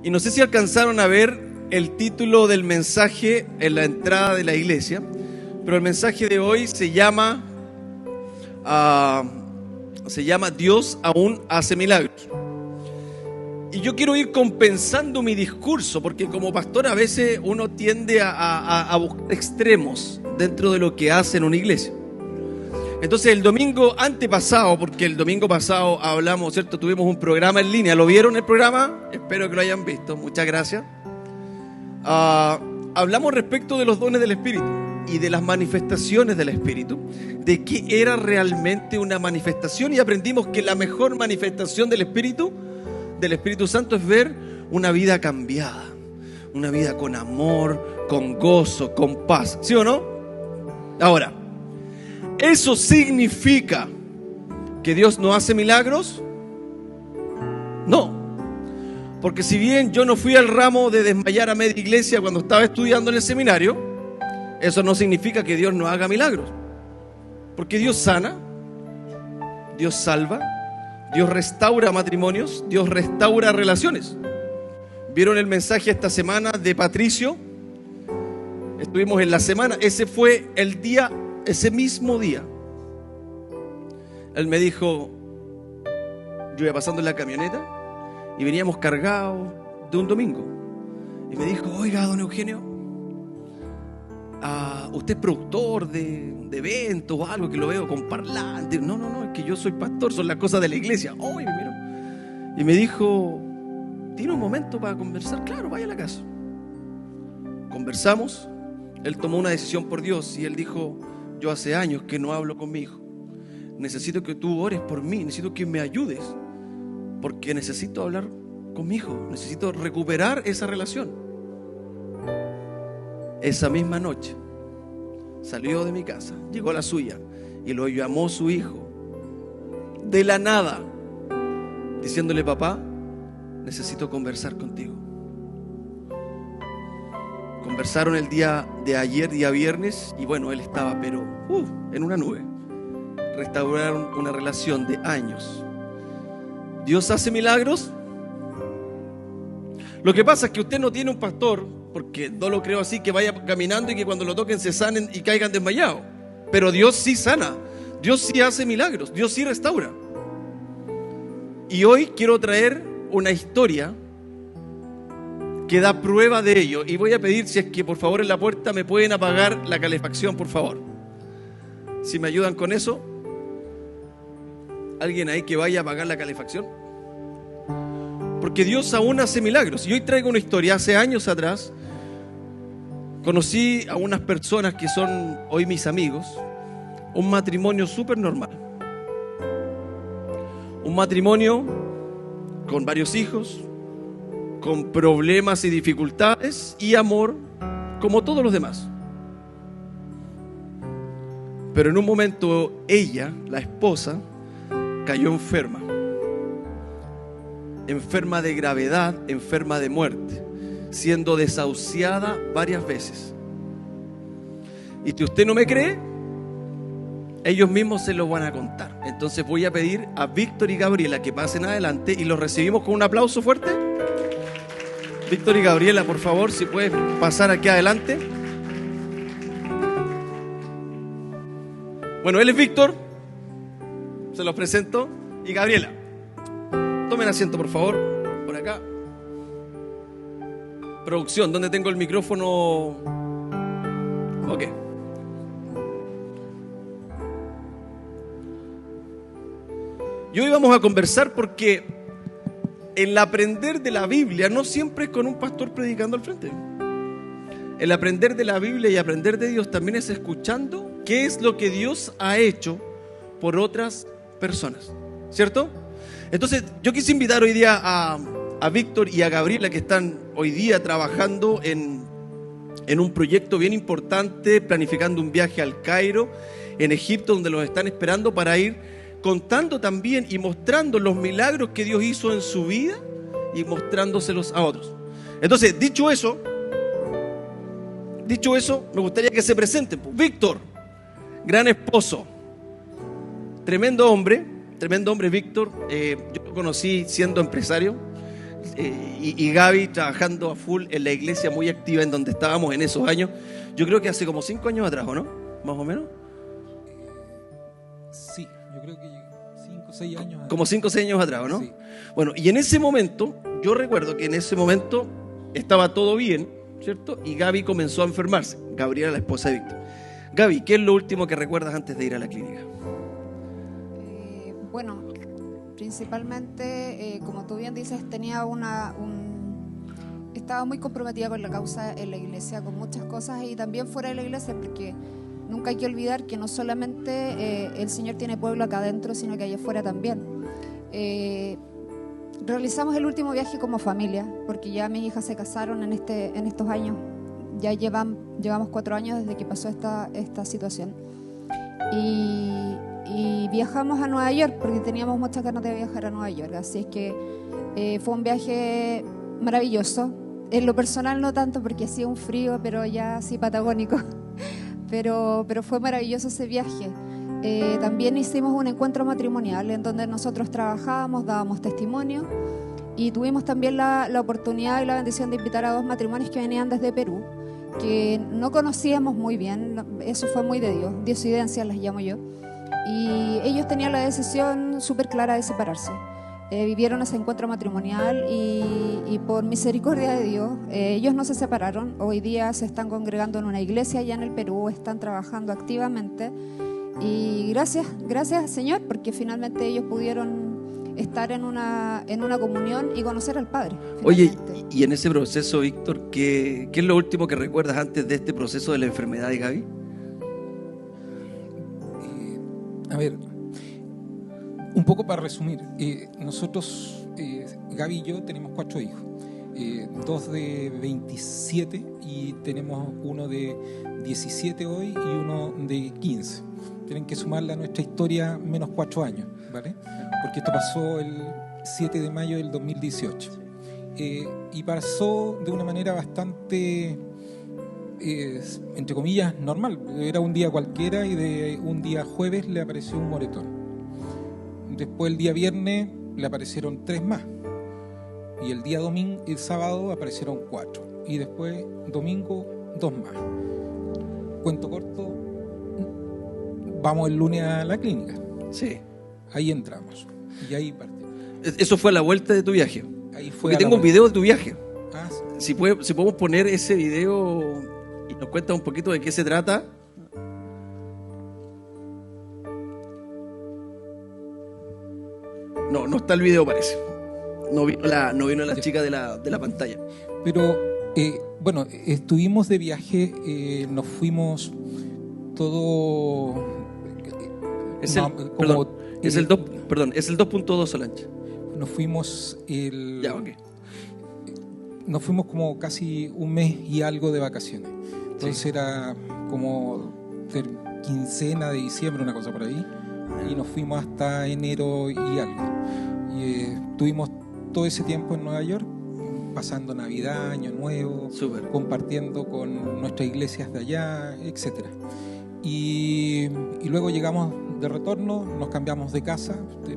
Y no sé si alcanzaron a ver el título del mensaje en la entrada de la iglesia, pero el mensaje de hoy se llama Dios aún hace milagros. Y yo quiero ir compensando mi discurso, porque como pastor a veces uno tiende a buscar extremos dentro de lo que hace en una iglesia. Entonces el domingo antepasado, porque el domingo pasado hablamos, ¿cierto? Tuvimos un programa en línea. ¿Lo vieron el programa? Espero que lo hayan visto. Muchas gracias. Hablamos respecto de los dones del Espíritu y de las manifestaciones del Espíritu, de qué era realmente una manifestación, y aprendimos que la mejor manifestación del Espíritu Santo es ver una vida cambiada, una vida con amor, con gozo, con paz. ¿Sí o no? Ahora, ¿eso significa que Dios no hace milagros? No. Porque si bien yo no fui al ramo de desmayar a media iglesia cuando estaba estudiando en el seminario, eso no significa que Dios no haga milagros. Porque Dios sana, Dios salva, Dios restaura matrimonios, Dios restaura relaciones. ¿Vieron el mensaje esta semana de Patricio? Estuvimos en la semana, ese fue el día, ese mismo día. Él me dijo, yo iba pasando en la camioneta y veníamos cargados de un domingo. Y me dijo, oiga, don Eugenio, usted es productor de eventos o algo, que lo veo con parlante. No, es que yo soy pastor, son las cosas de la iglesia. Oh, y me miró y me dijo, ¿tiene un momento para conversar? Claro, vaya a la casa. Conversamos, él tomó una decisión por Dios y él dijo, yo hace años que no hablo con mi hijo. Necesito que tú ores por mí, necesito que me ayudes, porque necesito hablar con mi hijo, necesito recuperar esa relación. Esa misma noche salió de mi casa, llegó a la suya y lo llamó su hijo de la nada, diciéndole, papá, necesito conversar contigo. Conversaron el día de ayer, día viernes, y bueno, él estaba pero en una nube. Restauraron una relación de años. ¿Dios hace milagros? Lo que pasa es que usted no tiene un pastor, porque no lo creo así, que vaya caminando y que cuando lo toquen se sanen y caigan desmayados. Pero Dios sí sana, Dios sí hace milagros, Dios sí restaura. Y hoy quiero traer una historia que da prueba de ello. Y voy a pedir, si es que por favor en la puerta me pueden apagar la calefacción, por favor. Si me ayudan con eso. ¿Alguien ahí que vaya a apagar la calefacción? Porque Dios aún hace milagros. Y hoy traigo una historia. Hace años atrás conocí a unas personas que son hoy mis amigos. Un matrimonio súper normal. Un matrimonio con varios hijos, con problemas y dificultades y amor, como todos los demás. Pero en un momento ella, la esposa, cayó enferma. Enferma de gravedad, enferma de muerte, siendo desahuciada varias veces. Y si usted no me cree, ellos mismos se lo van a contar. Entonces voy a pedir a Víctor y Gabriela que pasen adelante y los recibimos con un aplauso fuerte. Víctor y Gabriela, por favor, si pueden pasar aquí adelante. Bueno, él es Víctor, se los presento, y Gabriela. Tomen asiento, por favor, por acá. Producción, ¿dónde tengo el micrófono? Ok. Y hoy vamos a conversar porque el aprender de la Biblia no siempre es con un pastor predicando al frente. El aprender de la Biblia y aprender de Dios también es escuchando qué es lo que Dios ha hecho por otras personas, ¿cierto? Entonces yo quise invitar hoy día a Víctor y a Gabriela, que están hoy día trabajando en un proyecto bien importante, planificando un viaje al Cairo, en Egipto, donde los están esperando para ir contando también y mostrando los milagros que Dios hizo en su vida y mostrándoselos a otros. Entonces, dicho eso, me gustaría que se presenten. Víctor, gran esposo, tremendo hombre Víctor. Yo lo conocí siendo empresario. y Gaby trabajando a full en la iglesia, muy activa en donde estábamos en esos años. Yo creo que hace como 5 años atrás, ¿o no? Más o menos. Sí, yo creo que 5 o 6 años atrás. Como 5 o 6 años atrás, ¿no? Sí. Bueno, y en ese momento, yo recuerdo que en ese momento estaba todo bien, ¿cierto? Y Gaby comenzó a enfermarse. Gabriela, la esposa de Víctor. Gaby, ¿qué es lo último que recuerdas antes de ir a la clínica? Bueno, principalmente, como tú bien dices, estaba muy comprometida con la causa en la iglesia, con muchas cosas y también fuera de la iglesia, porque nunca hay que olvidar que no solamente el Señor tiene pueblo acá adentro, sino que allá afuera también. Realizamos el último viaje como familia, porque ya mis hijas se casaron en estos años. Ya llevamos 4 años desde que pasó esta situación. Y viajamos a Nueva York, porque teníamos muchas ganas de viajar a Nueva York. Así es que fue un viaje maravilloso. En lo personal no tanto, porque hacía un frío, pero ya así patagónico. Pero fue maravilloso ese viaje. También hicimos un encuentro matrimonial en donde nosotros trabajábamos, dábamos testimonio y tuvimos también la oportunidad y la bendición de invitar a 2 matrimonios que venían desde Perú, que no conocíamos muy bien. Eso fue muy de Dios, diosidencias las llamo yo, y ellos tenían la decisión súper clara de separarse. Vivieron ese encuentro matrimonial y por misericordia de Dios, ellos no se separaron. Hoy día se están congregando en una iglesia allá en el Perú, están trabajando activamente y gracias Señor, porque finalmente ellos pudieron estar en una comunión y conocer al Padre. Oye, y en ese proceso, Víctor, ¿qué es lo último que recuerdas antes de este proceso de la enfermedad de Gaby? A ver, un poco para resumir, nosotros, Gaby y yo, tenemos 4 hijos, 2 de 27 y tenemos uno de 17 hoy y uno de 15. Tienen que sumarle a nuestra historia menos 4 años, ¿vale? Porque esto pasó el 7 de mayo del 2018. Y pasó de una manera bastante, entre comillas, normal. Era un día cualquiera y de un día jueves le apareció un moretón. Después el día viernes le aparecieron 3 más. Y el sábado aparecieron 4. Y después domingo 2 más. Cuento corto, vamos el lunes a la clínica. Sí. Ahí entramos. Y ahí partimos. Eso fue a la vuelta de tu viaje. Ahí fue. Porque tengo un video de tu viaje. Ah, Si sí. podemos poner ese video y nos cuentas un poquito de qué se trata. No está el video, parece. No vino la chica de la pantalla. Pero, bueno, estuvimos de viaje, nos fuimos todo... Es el 2.2 Solange. Nos fuimos Ya, ok. Nos fuimos como casi un mes y algo de vacaciones. Entonces sí. Era como quincena de diciembre, una cosa por ahí. Y nos fuimos hasta enero y algo. Y estuvimos todo ese tiempo en Nueva York, pasando Navidad, Año Nuevo, Súper. Compartiendo con nuestras iglesias de allá, etcétera. Y luego llegamos de retorno, nos cambiamos de casa,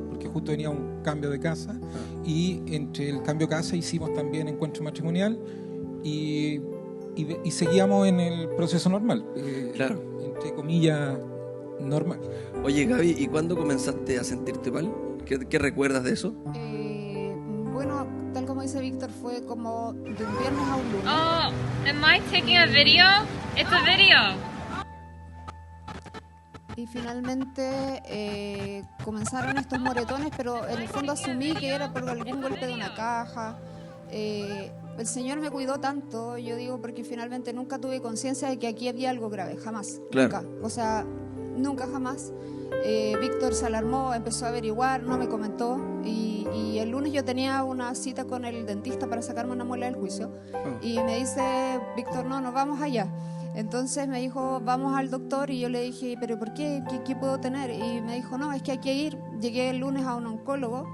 porque justo venía un cambio de casa, y entre el cambio de casa hicimos también encuentro matrimonial y seguíamos en el proceso normal, claro. Entre comillas, normal. Oye, Gaby, ¿y cuándo comenzaste a sentirte mal? ¿Qué recuerdas de eso? Bueno, tal como dice Víctor, fue como de un viernes a un lunes. Oh, am I taking a video? It's a video. Y finalmente comenzaron estos moretones, pero en el fondo asumí que era por algún golpe de una caja. El Señor me cuidó tanto, yo digo, porque finalmente nunca tuve conciencia de que aquí había algo grave, jamás, Claro. nunca, o sea, nunca jamás. Víctor se alarmó, empezó a averiguar, no me comentó y el lunes yo tenía una cita con el dentista para sacarme una muela del juicio y me dice, Víctor, no vamos allá. Entonces me dijo, vamos al doctor, y yo le dije, ¿pero por qué? ¿Qué puedo tener? Y me dijo, no, es que hay que ir. Llegué el lunes a un oncólogo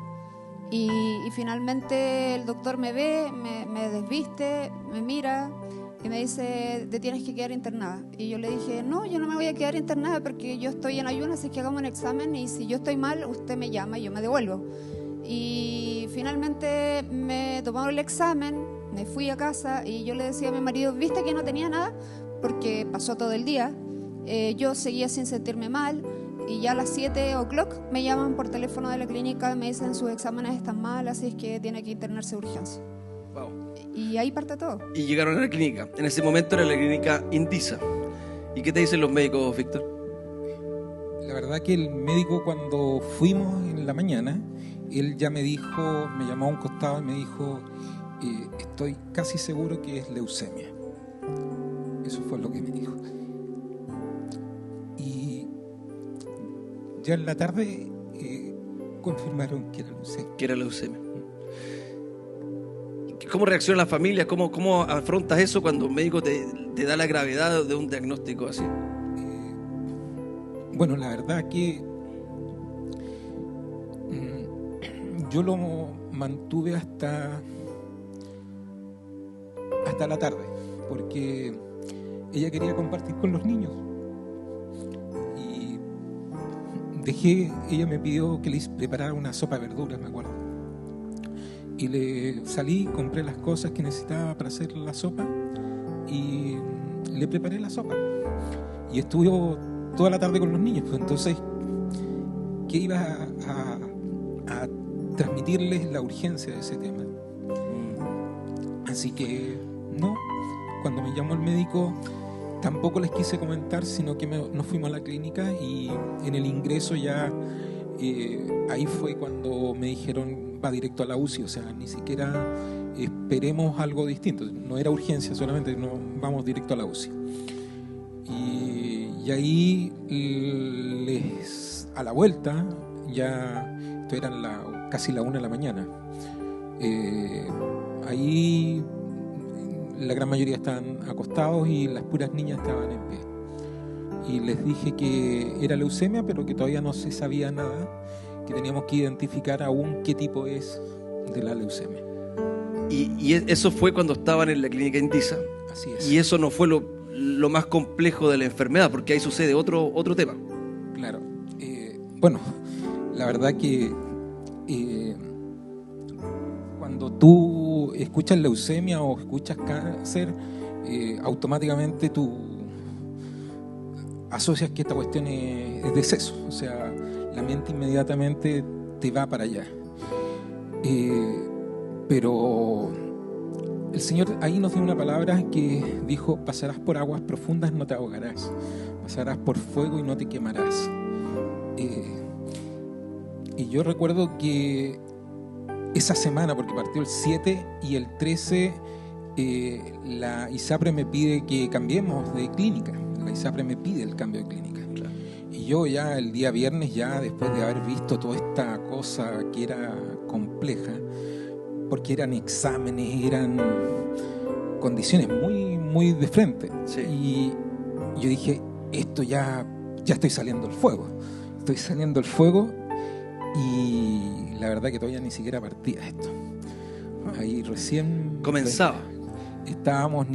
y finalmente el doctor me ve, me desviste, me mira y me dice, te tienes que quedar internada. Y yo le dije, no, yo no me voy a quedar internada porque yo estoy en ayunas, así que hagamos un examen y si yo estoy mal, usted me llama y yo me devuelvo. Y finalmente me tomaron el examen, me fui a casa y yo le decía a mi marido, ¿viste que no tenía nada? Porque pasó todo el día. Yo seguía sin sentirme mal y ya a las 7 o'clock me llaman por teléfono de la clínica y me dicen sus exámenes están mal, así es que tiene que internarse de urgencia. Wow. Y ahí parte todo. Y llegaron a la clínica. En ese momento era la clínica Indisa. ¿Y qué te dicen los médicos, Víctor? La verdad que el médico, cuando fuimos en la mañana, él ya me dijo, me llamó a un costado y me dijo, estoy casi seguro que es leucemia. Eso fue lo que me dijo. Y ya en la tarde confirmaron que era leucemia. Que era leucemia. ¿Cómo reacciona la familia? ¿Cómo afrontas eso cuando un médico te da la gravedad de un diagnóstico así? Bueno, la verdad que yo lo mantuve hasta la tarde, porque ella quería compartir con los niños. Y ella me pidió que le preparara una sopa de verduras, me acuerdo. Y le salí, compré las cosas que necesitaba para hacer la sopa y le preparé la sopa. Y estuve toda la tarde con los niños, pues entonces, ¿qué iba a transmitirles la urgencia de ese tema? Así que, no, cuando me llamó el médico, tampoco les quise comentar, sino que nos fuimos a la clínica y en el ingreso ya, ahí fue cuando me dijeron, va directo a la UCI, o sea, ni siquiera esperemos algo distinto, no era urgencia solamente, no, vamos directo a la UCI. Y ahí a la vuelta, ya esto era casi la 1 de la mañana, ahí la gran mayoría estaban acostados y las puras niñas estaban en pie. Y les dije que era leucemia, pero que todavía no se sabía nada, que teníamos que identificar aún qué tipo es de la leucemia. Y eso fue cuando estaban en la clínica Indisa. Así es. Y eso no fue lo más complejo de la enfermedad, porque ahí sucede otro tema. Claro. Bueno, la verdad que cuando tú escuchas leucemia o escuchas cáncer, automáticamente tú asocias que esta cuestión es deceso. O sea, la mente inmediatamente te va para allá. Pero el Señor ahí nos dio una palabra que dijo: pasarás por aguas profundas, no te ahogarás, pasarás por fuego y no te quemarás. Y yo recuerdo que esa semana, porque partió el 7 y el 13, la ISAPRE me pide que cambiemos de clínica. La ISAPRE me pide el cambio de clínica. Claro. Y yo ya el día viernes, ya después de haber visto toda esta cosa que era compleja, porque eran exámenes, eran condiciones muy, muy de frente. Sí. Y yo dije, esto ya estoy saliendo del fuego. Estoy saliendo del fuego y la verdad que todavía ni siquiera partía esto. Ahí recién Comenzaba. Estábamos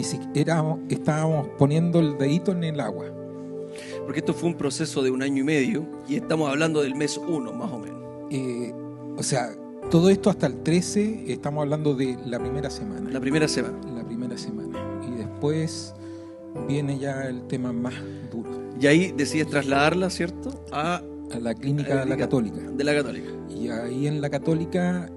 poniendo el dedito en el agua. Porque esto fue un proceso de 1 año y medio y estamos hablando del mes 1 más o menos. O sea, todo esto hasta el 13, estamos hablando de la primera semana. La primera semana. La primera semana. Y después viene ya el tema más duro. Y ahí decides trasladarla, ¿cierto? A la clínica de la Católica. De la Católica. Y ahí en la Católica,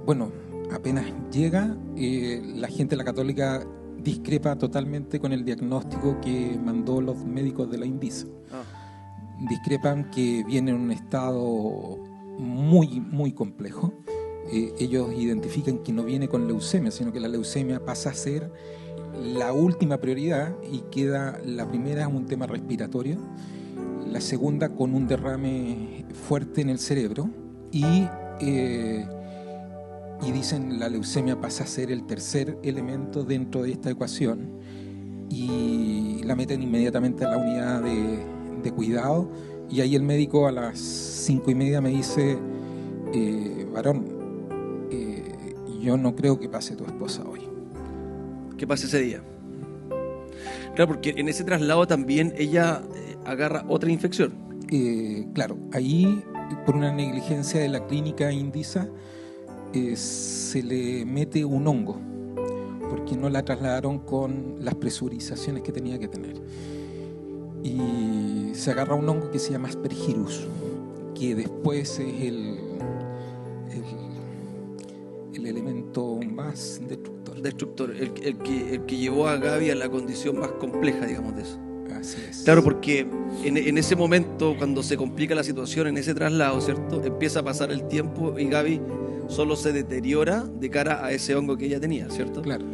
bueno, apenas llega, la gente de la Católica discrepa totalmente con el diagnóstico que mandó los médicos de la Indisa. Discrepan que viene en un estado muy, muy complejo. Ellos identifican que no viene con leucemia, sino que la leucemia pasa a ser la última prioridad y queda la primera un tema respiratorio, la segunda con un derrame fuerte en el cerebro y dicen la leucemia pasa a ser el tercer elemento dentro de esta ecuación y la meten inmediatamente a la unidad de cuidado. Y ahí el médico a las 5:30 me dice, varón, yo no creo que pase tu esposa hoy. ¿Qué pasa ese día? Claro, porque en ese traslado también ella agarra otra infección. Claro, ahí por una negligencia de la clínica Indisa, se le mete un hongo, porque no la trasladaron con las presurizaciones que tenía que tener. Y se agarra un hongo que se llama Aspergillus, que después es el elemento más Destructor, el que llevó a Gaby a la condición más compleja, digamos, de eso. Así es. Claro, porque en ese momento, cuando se complica la situación, en ese traslado, ¿cierto? Empieza a pasar el tiempo y Gaby solo se deteriora de cara a ese hongo que ella tenía, ¿cierto? Claro.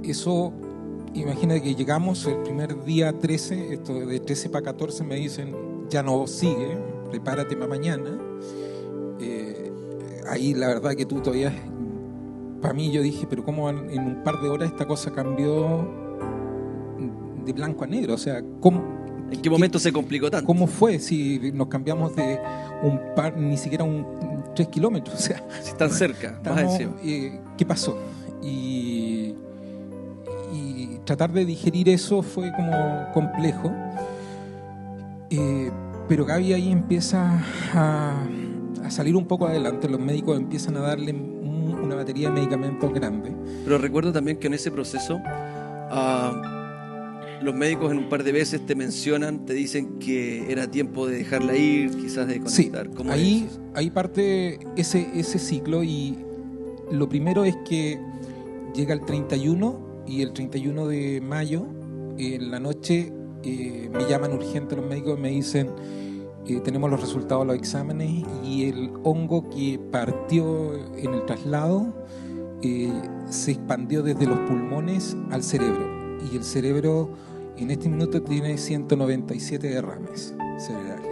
Eso, imagina que llegamos el primer día 13, esto de 13 para 14 me dicen, ya no sigue, prepárate para mañana. Ahí la verdad que tú todavía, para mí yo dije, pero cómo en un par de horas esta cosa cambió de blanco a negro, o sea, ¿cómo? ¿En qué momento se complicó tanto? ¿Cómo fue? Si nos cambiamos de un par, ni siquiera 3 kilómetros, o sea, Si están cerca, más encima. ¿Qué pasó? Y tratar de digerir eso fue como complejo, pero Gaby ahí empieza a salir un poco adelante. Los médicos empiezan a darle una batería de medicamentos grande. Pero recuerdo también que en ese proceso los médicos en un par de veces te mencionan, te dicen que era tiempo de dejarla ir, quizás de conectar. Sí, ¿Cómo ahí es eso? parte ese ciclo, y lo primero es que llega el 31 y el 31 de mayo en la noche me llaman urgente los médicos y me dicen tenemos los resultados de los exámenes y el hongo que partió en el traslado se expandió desde los pulmones al cerebro, y el cerebro en este minuto tiene 197 derrames cerebrales.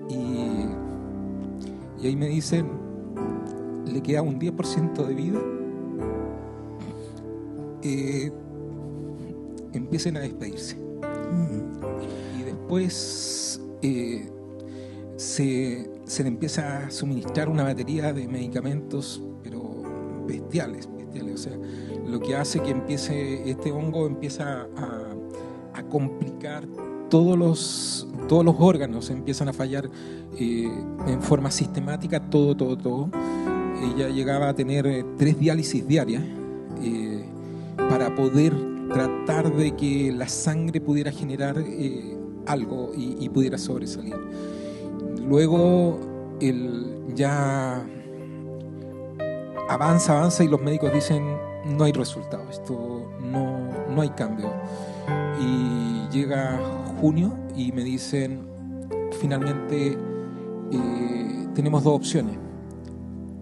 Y ahí me dicen, le queda un 10% de vida, empiecen a despedirse. Y después se le empieza a suministrar una batería de medicamentos, pero bestiales, o sea, lo que hace que este hongo empieza a complicar todos los órganos, empiezan a fallar en forma sistemática, todo. Ella llegaba a tener 3 diálisis diarias para poder tratar de que la sangre pudiera generar algo y pudiera sobresalir. Luego ya avanza y los médicos dicen no hay resultado, esto no hay cambio. Y llega junio y me dicen finalmente tenemos 2 opciones: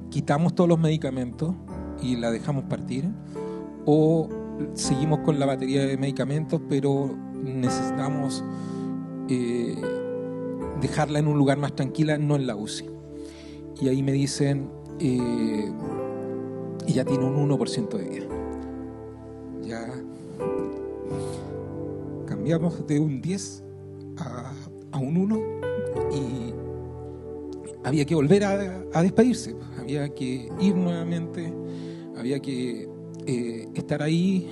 quitamos todos los medicamentos y la dejamos partir, o seguimos con la batería de medicamentos, pero necesitamos dejarla en un lugar más tranquila, no en la UCI. Y ahí me dicen ella tiene un 1% de vida. Ya cambiamos de un 10 a un 1 y había que volver a despedirse, había que ir nuevamente, había que estar ahí,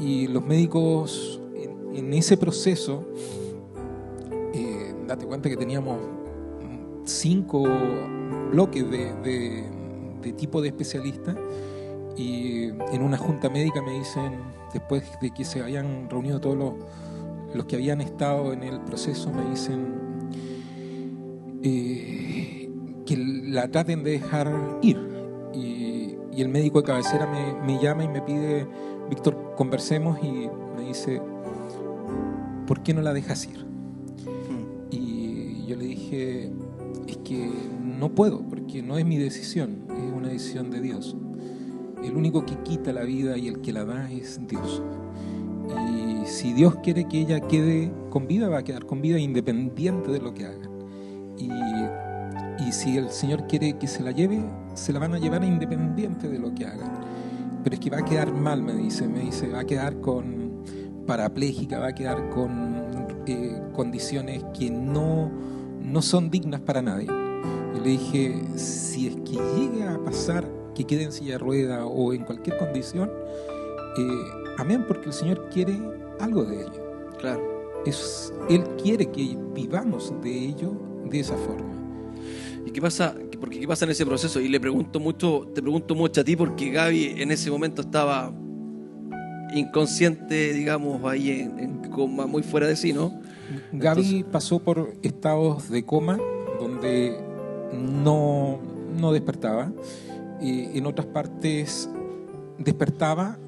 y los médicos en ese proceso, date cuenta que teníamos 5 bloques de tipo de especialistas, y en una junta médica me dicen, después de que se habían reunido todos los que habían estado en el proceso, me dicen que la traten de dejar ir, y el médico de cabecera me llama y me pide, Víctor, conversemos, y me dice, ¿por qué no la dejas ir? Y yo le dije, es que no puedo, porque no es mi decisión, es una decisión de Dios. El único que quita la vida y el que la da es Dios. Y si Dios quiere que ella quede con vida, va a quedar con vida independiente de lo que hagan. Y si el Señor quiere que se la lleve, se la van a llevar independiente de lo que hagan. Pero es que va a quedar mal, me dice, va a quedar con parapléjica, va a quedar con condiciones que no son dignas para nadie. Y le dije, si es que llegue a pasar que quede en silla de rueda o en cualquier condición, amén, porque el Señor quiere algo de ello. Claro. Él quiere que vivamos de ello de esa forma. ¿Y qué pasa? Porque ¿qué pasa en ese proceso? Y te pregunto mucho a ti, porque Gaby en ese momento estaba inconsciente, digamos, ahí en coma, muy fuera de sí, ¿no? Gaby pasó por estados de coma donde no despertaba. En otras partes despertaba,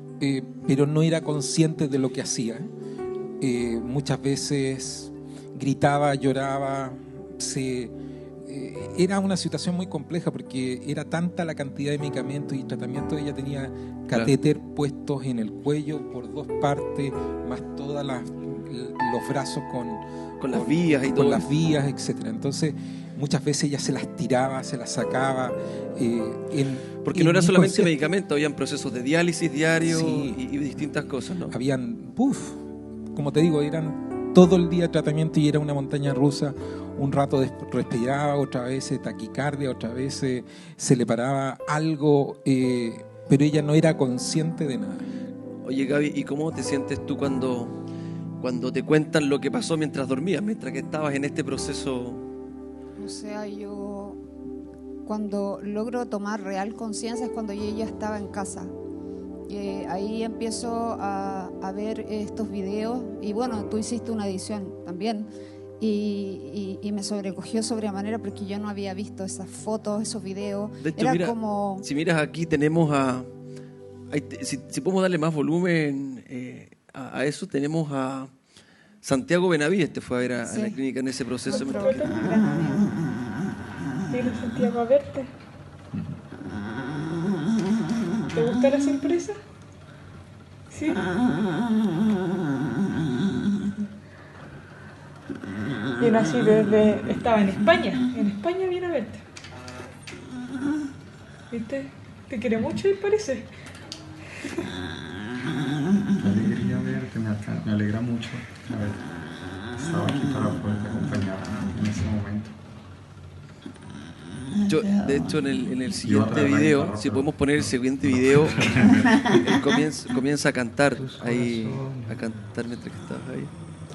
pero no era consciente de lo que hacía. Muchas veces gritaba, lloraba, era una situación muy compleja porque era tanta la cantidad de medicamentos y tratamientos. Ella tenía catéter puestos en el cuello por 2 partes, más todos los brazos con las vías y todo. Con las vías, etc. Entonces, muchas veces ella se las tiraba, se las sacaba. Porque no era solamente medicamento, habían procesos de diálisis diario, sí, y distintas cosas, ¿no? Habían, como te digo, eran todo el día tratamiento y era una montaña rusa. Un rato respiraba, otra vez taquicardia, otra vez se le paraba algo, pero ella no era consciente de nada. Oye, Gaby, ¿y cómo te sientes tú cuando te cuentan lo que pasó mientras dormías, mientras que estabas en este proceso? O sea, yo cuando logro tomar real conciencia es cuando yo ya estaba en casa. Ahí empiezo a ver estos videos y bueno, tú hiciste una edición también y me sobrecogió sobremanera porque yo no había visto esas fotos, esos videos. De hecho, era mira, como... si miras aquí tenemos si podemos darle más volumen a eso, tenemos a Santiago Benavides, fue a ver a la clínica en ese proceso. Vino Santiago a verte. ¿Te gusta la sorpresa? ¿Sí? Vino así estaba en España. En España viene a verte. ¿Viste? Te quiere mucho, él parece. Qué alegría verte, me alegra mucho haber estado aquí para poderte acompañar en ese momento. Yo, de hecho, en el siguiente video, si podemos poner el siguiente video, él comienza a cantar ahí, mientras que estás ahí.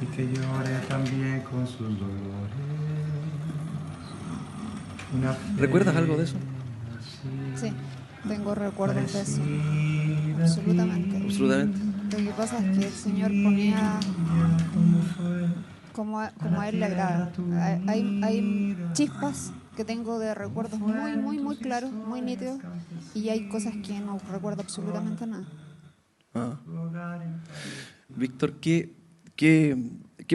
Y que llore también con sus dolores. ¿Recuerdas algo de eso? Sí, tengo recuerdos de eso. Absolutamente. Lo que pasa es que el Señor ponía como a Él le agrada. Hay chispas que tengo de recuerdos muy, muy, muy claros, muy nítidos, y hay cosas que no recuerdo absolutamente nada. Víctor, ¿qué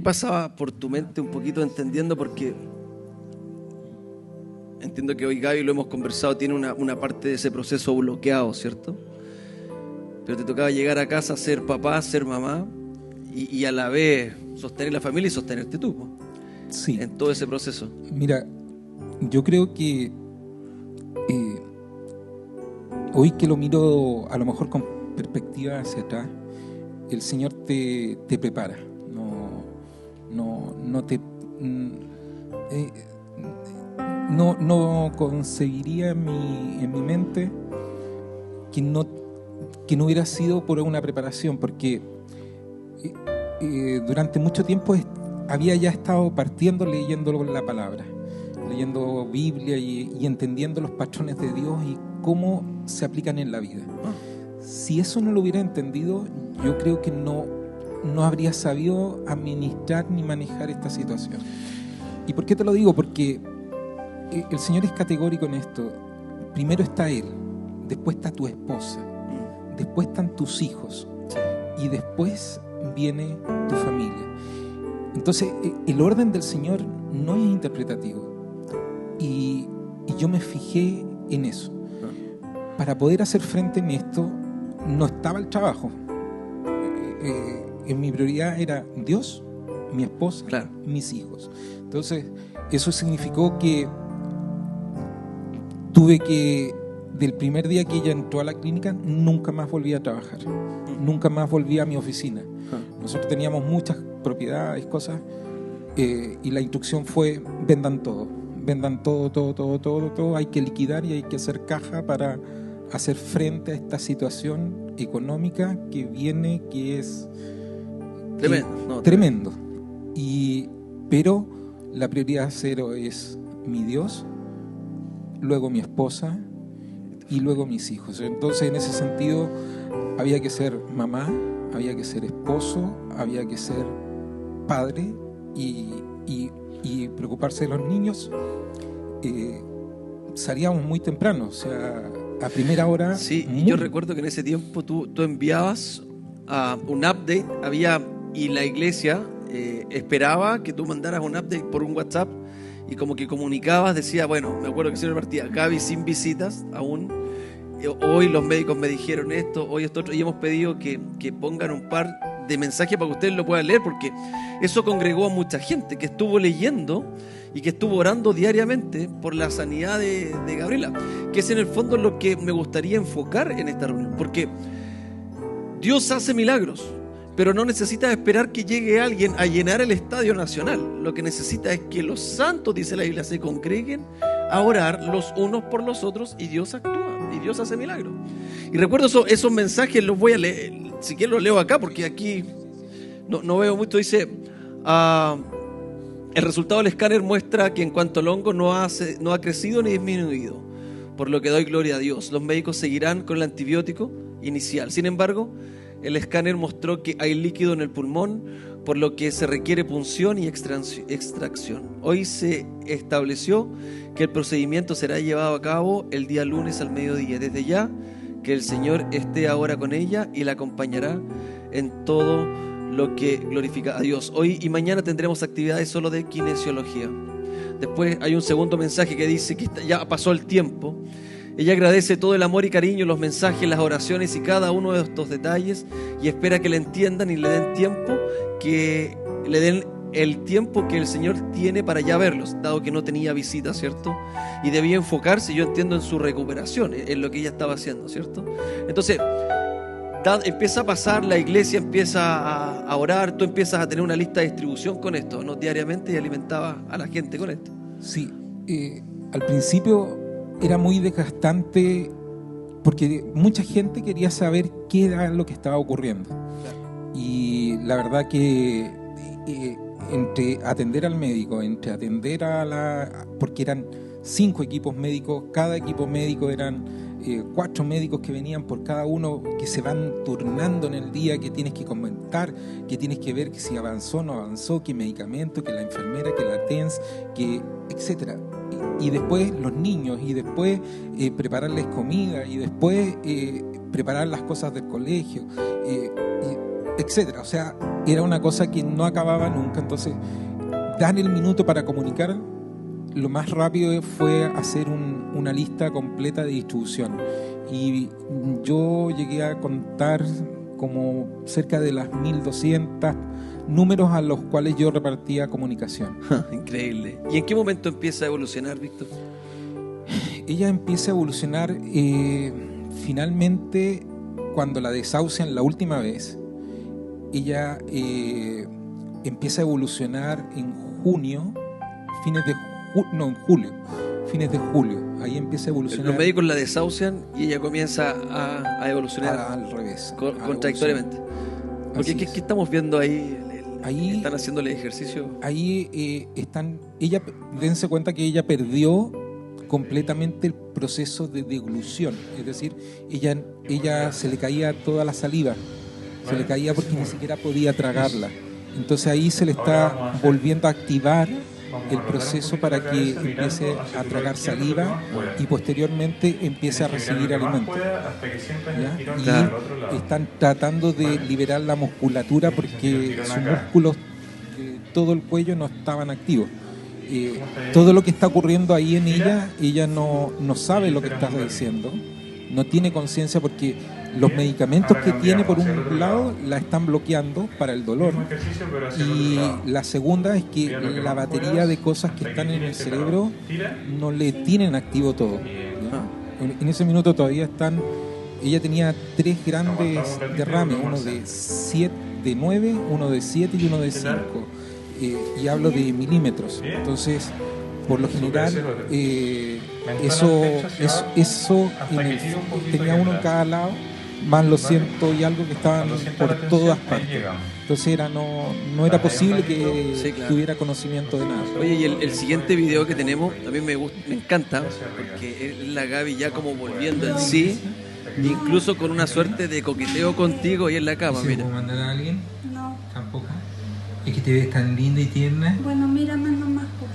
pasaba por tu mente un poquito entendiendo? Porque entiendo que hoy Gaby, lo hemos conversado, tiene una parte de ese proceso bloqueado, ¿cierto? Pero te tocaba llegar a casa, ser papá, ser mamá y a la vez sostener la familia y sostenerte tú, ¿no? Sí. En todo ese proceso. Mira, yo creo que hoy que lo miro a lo mejor con perspectiva hacia atrás, el Señor te prepara. No concebiría en mi mente que no hubiera sido por una preparación, porque durante mucho tiempo había ya estado partiendo leyendo la palabra, leyendo Biblia y entendiendo los patrones de Dios y cómo se aplican en la vida. Si eso no lo hubiera entendido, yo creo que no habría sabido administrar ni manejar esta situación. ¿Y por qué te lo digo? Porque el Señor es categórico en esto. Primero está Él, después está tu esposa, después están tus hijos y después viene tu familia. Entonces el orden del Señor no es interpretativo y yo me fijé en eso. Para poder hacer frente en esto no estaba el trabajo. En mi prioridad era Dios, mi esposa, claro, mis hijos. Entonces eso significó que tuve que, del primer día que ella entró a la clínica, nunca más volví a trabajar, nunca más volví a mi oficina. Nosotros teníamos muchas propiedades, cosas, y la instrucción fue: vendan todo, hay que liquidar y hay que hacer caja para hacer frente a esta situación económica que viene, que es tremendo. Pero la prioridad cero es mi Dios, luego mi esposa y luego mis hijos. Entonces, en ese sentido, había que ser mamá, había que ser esposo, había que ser padre y preocuparse de los niños. Salíamos muy temprano, o sea, a primera hora. Sí, y yo recuerdo que en ese tiempo tú enviabas un update, y la iglesia esperaba que tú mandaras un update por un WhatsApp y como que comunicabas, decía, bueno, me acuerdo que siempre partía Gaby sin visitas aún, hoy los médicos me dijeron esto, hoy esto otro, y hemos pedido que pongan un par de mensajes para que ustedes lo puedan leer, porque eso congregó a mucha gente que estuvo leyendo y que estuvo orando diariamente por la sanidad de Gabriela, que es en el fondo lo que me gustaría enfocar en esta reunión, porque Dios hace milagros, pero no necesita esperar que llegue alguien a llenar el Estadio Nacional. Lo que necesita es que los santos, dice la Biblia, se congreguen a orar los unos por los otros, y Dios actúa, y Dios hace milagros. Y recuerdo esos mensajes, los voy a leer, si quieren los leo acá, porque aquí no veo mucho. Dice, el resultado del escáner muestra que en cuanto al hongo no ha crecido ni disminuido, por lo que doy gloria a Dios. Los médicos seguirán con el antibiótico inicial. Sin embargo, el escáner mostró que hay líquido en el pulmón, por lo que se requiere punción y extracción. Hoy se estableció que el procedimiento será llevado a cabo el día lunes al mediodía. Desde ya, que el Señor esté ahora con ella y la acompañará en todo lo que glorifica a Dios. Hoy y mañana tendremos actividades solo de kinesiología. Después hay un segundo mensaje que dice que ya pasó el tiempo. Ella agradece todo el amor y cariño, los mensajes, las oraciones y cada uno de estos detalles, y espera que le entiendan y le den el tiempo que el Señor tiene para ya verlos, dado que no tenía visita, ¿cierto? Y debía enfocarse, yo entiendo, en su recuperación, en lo que ella estaba haciendo, ¿cierto? Entonces, empieza a pasar, la iglesia empieza a orar, tú empiezas a tener una lista de distribución con esto, ¿no? Diariamente, y alimentabas a la gente con esto. Sí, al principio era muy desgastante porque mucha gente quería saber qué era lo que estaba ocurriendo. Y la verdad que entre atender al médico, entre atender porque eran 5 equipos médicos, cada equipo médico eran 4 médicos que venían por cada uno, que se van turnando en el día, que tienes que comentar, que tienes que ver que si avanzó o no avanzó, qué medicamento, que la enfermera, que la TENS, que etcétera. Y después los niños, y después prepararles comida, y después preparar las cosas del colegio, etcétera. O sea, era una cosa que no acababa nunca. Entonces, dar el minuto para comunicar, lo más rápido fue hacer una lista completa de distribución. Y yo llegué a contar como cerca de las 1.200 números a los cuales yo repartía comunicación. Increíble. ¿Y en qué momento empieza a evolucionar, Víctor? Ella empieza a evolucionar finalmente cuando la desahucian la última vez. Ella empieza a evolucionar en junio, en julio, fines de julio. Ahí empieza a evolucionar. Los médicos la desahucian y ella comienza a evolucionar al revés, contradictoriamente. Porque ¿qué estamos viendo ahí? Ahí están haciendo el ejercicio. Ahí dense cuenta que ella perdió completamente el proceso de deglución, es decir, ella se le caía toda la saliva, se le caía porque ni siquiera podía tragarla. Entonces ahí se le está volviendo a activar el proceso para que empiece a tragar saliva y posteriormente empiece a recibir alimentos. ¿Ya? Y están tratando de liberar la musculatura porque sus músculos, todo el cuello, no estaban activos. Todo lo que está ocurriendo ahí en ella no sabe lo que está diciendo, no tiene conciencia porque los medicamentos que tiene por un lado la están bloqueando para el dolor, y la segunda es que la batería de cosas que están en el cerebro no le tienen activo todo, ¿ya? En ese minuto todavía ella tenía 3 grandes derrames, uno de 9, uno de 7 y uno de 5, y hablo de milímetros. Entonces, por lo general, eso tenía uno en cada lado, más los 100 y algo que estaban Cuando sienta por la tensión, todas ahí partes. llegamos. Entonces no era posible que Sí, claro. tuviera conocimiento de nada. Oye, y el siguiente video que tenemos, a mí me encanta, porque es la Gaby ya como volviendo en sí, incluso con una suerte de coqueteo contigo y en la cama, ¿Se mira. puedo mandar a alguien? No, Tampoco. Es que te ves tan linda y tierna. bueno, mírame nomás, pues.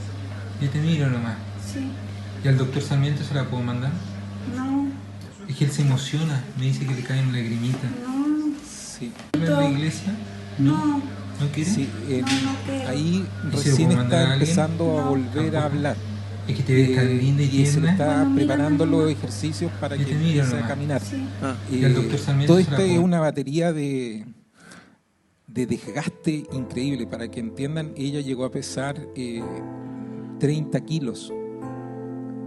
Yo te miro nomás. Sí, ¿Y al doctor Sarmiento se la puedo mandar? no, Es que él se emociona. Me dice que le caen lagrimitas. no, Sí. ¿En la iglesia? no, ¿No quiere? Sí, no quiero. ahí ¿Y se lo recién puedo mandar a está alguien? empezando a No. volver a hablar. Es que te ves tan linda y y se le tierna. está Bueno, mira, preparando mamá. los ejercicios para Yo que te miro empiece a nomás. caminar. Sí, Ah, Y al doctor Sarmiento Todo se la esto es puedo- una batería de desgaste increíble. Para que entiendan, ella llegó a pesar 30 kilos.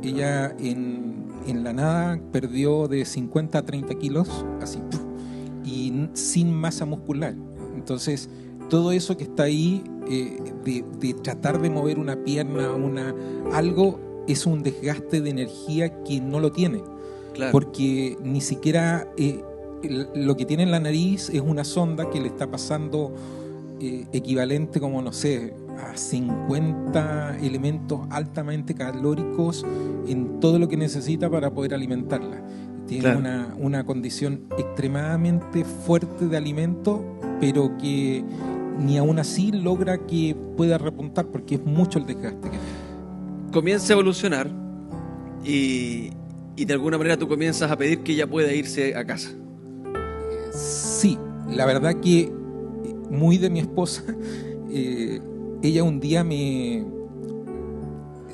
Ella en la nada perdió de 50 a 30 kilos, así, ¡puf! Y sin masa muscular. Entonces, todo eso que está ahí, de tratar de mover una pierna, algo, es un desgaste de energía que no lo tiene. claro. Porque ni siquiera lo que tiene en la nariz es una sonda que le está pasando equivalente, como no sé, a 50 elementos altamente calóricos en todo lo que necesita para poder alimentarla. Tiene Claro. una condición extremadamente fuerte de alimento, pero que ni aún así logra que pueda repuntar, porque es mucho el desgaste que tiene. Comienza a evolucionar y de alguna manera tú comienzas a pedir que ella pueda irse a casa. Sí, la verdad que muy de mi esposa, ella un día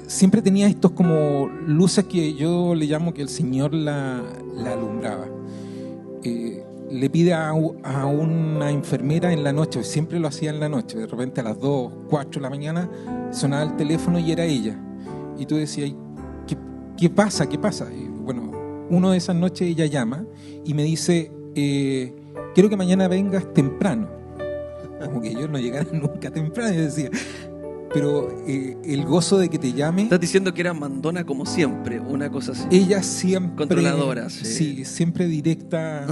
siempre tenía estos como luces que yo le llamo que el Señor la alumbraba. Le pide a una enfermera en la noche, siempre lo hacía en la noche, de repente a las 2, 4 de la mañana sonaba el teléfono y era ella. Y tú decías, ¿qué pasa? ¿Qué pasa? Y bueno, una de esas noches ella llama y me dice, quiero que mañana vengas temprano. Como que yo no llegara nunca temprano. Yo decía, pero el gozo de que te llame, Estás diciendo que era mandona como siempre, una cosa así. ella siempre... Controladora, sí. Sí, siempre directa,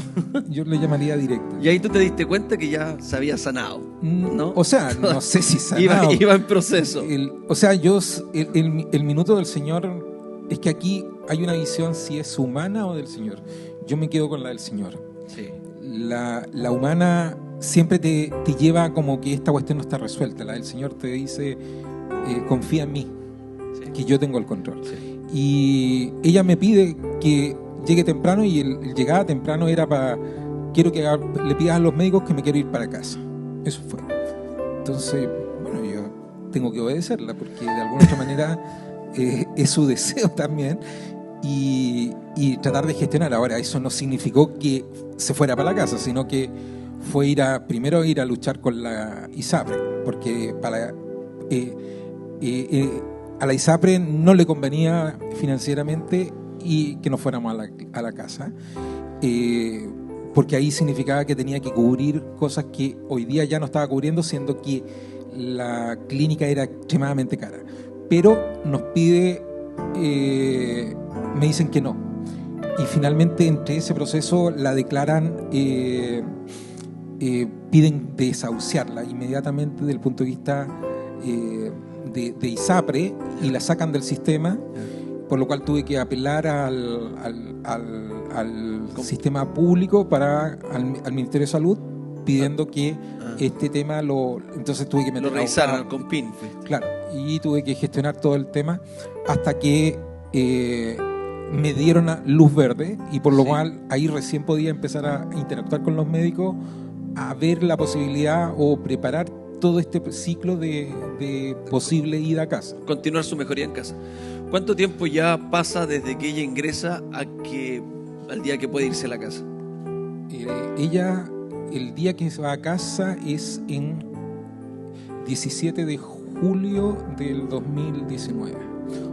yo le llamaría directa. Y ahí tú te diste cuenta que ya se había sanado, ¿no? O sea, no sé si sanado. Iba en proceso. O sea, el minuto del Señor, es que aquí hay una visión si es humana o del Señor. Yo me quedo con la del Señor. Sí. La humana siempre te lleva como que esta cuestión no está resuelta. La del Señor te dice, confía en mí, Sí. que yo tengo el control. Sí. Y ella me pide que llegue temprano, y el llegada temprano era para, quiero que le pidas a los médicos que me quiero ir para casa. Eso fue. Entonces, bueno, yo tengo que obedecerla, porque de alguna otra manera es su deseo también, y tratar de gestionar. Ahora, eso no significó que se fuera para la casa, sino que fue primero ir a luchar con la ISAPRE, porque a la ISAPRE no le convenía financieramente y que nos fuéramos a la casa, porque ahí significaba que tenía que cubrir cosas que hoy día ya no estaba cubriendo, siendo que la clínica era extremadamente cara. Pero nos pide, me dicen que no. Y finalmente, entre ese proceso, la declaran, piden desahuciarla inmediatamente desde el punto de vista de ISAPRE, y la sacan del sistema, por lo cual tuve que apelar al sistema público, al Ministerio de Salud, pidiendo que este tema entonces tuve que meter Lo revisaron con PIN. Claro, y tuve que gestionar todo el tema hasta que me dieron luz verde, y por lo cual ahí recién podía empezar a interactuar con los médicos, a ver la posibilidad o preparar todo este ciclo de posible ida a casa. Continuar su mejoría en casa. ¿Cuánto tiempo ya pasa desde que ella ingresa al día que puede irse a la casa? Ella, el día que se va a casa es en 17 de julio del 2019.